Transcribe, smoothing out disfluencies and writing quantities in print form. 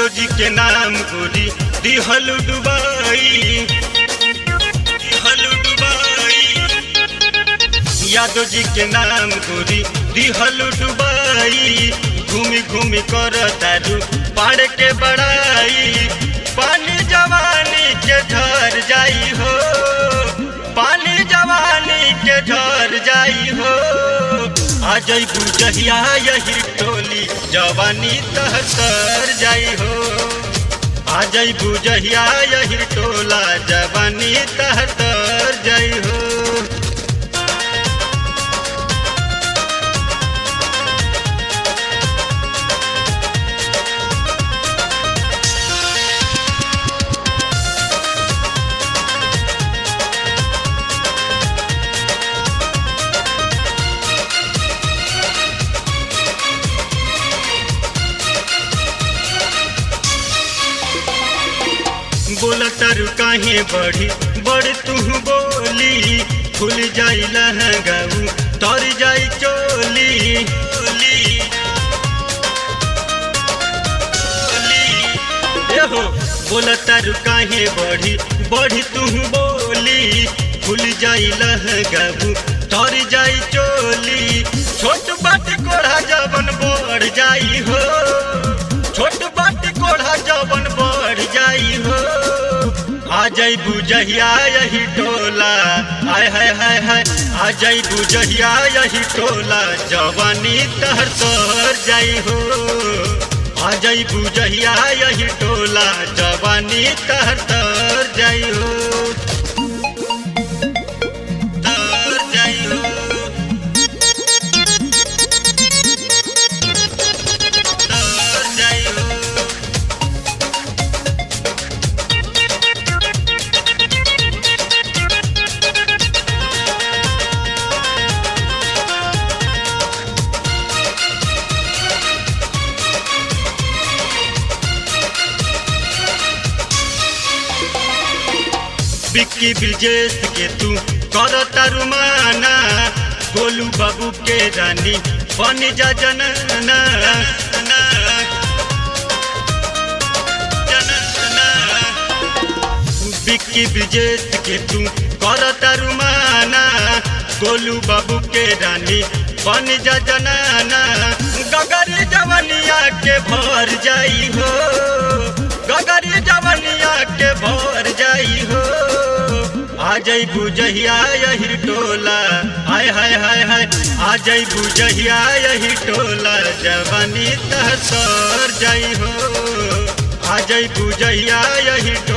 यादव जी के नाम गोरी दिहल डुबाई, दिहल डुबाई। यादव जी के नाम गोरी दिहल डुबाई, घूमी घूमी कर तारू पाड़ के बड़ाई। पानी जवानी के झर जाई हो, पानी जवानी के झर जाई हो। आ जइबू जहिया यही टोली जवानी तहतर जाई हो। आ जइबू जहिया यही टोला जवानी तहतर जाई हो। बोला तारू काहे बढ़ी बड़ तू बोली, खुल जाई लहंगाऊ तर जाई चोली। हो बोला तारू काहे बढ़ी बढ़ी तू बोली, खुल जाई लहंगाऊ तर जाई चोली। छोट बाट कोढ़ा जवन बढ़ जाई हो, छोट बाट कोढ़ा जवन बढ़ जाई हो। आ जइबू जहिया यही टोला, हाय हाय हाय हाय। आ जइबू जहिया यही टोला जवानी तहतर जाई हो। आ जइबू जहिया यही टोला जवानी तहतर जाई हो, तर जाई हो। बिक्की ब्रिजेश के तू कर तारू माना, गोलू बाबू के रानी बन जा जनना। बिक्की ब्रिजेश के तू कर तारू माना, गोलू बाबू के रानी बन जा जनना। गगरी जवनिया के भर जाई हो, गगरी जवनिया के भर जाई हो। आ जइबू जहिया यही टोला, हाय हाय हाय हाय। आ जइबू जहिया यही टोला जवानी तहतर जाई हो। आ जइबू जहिया यही टोला।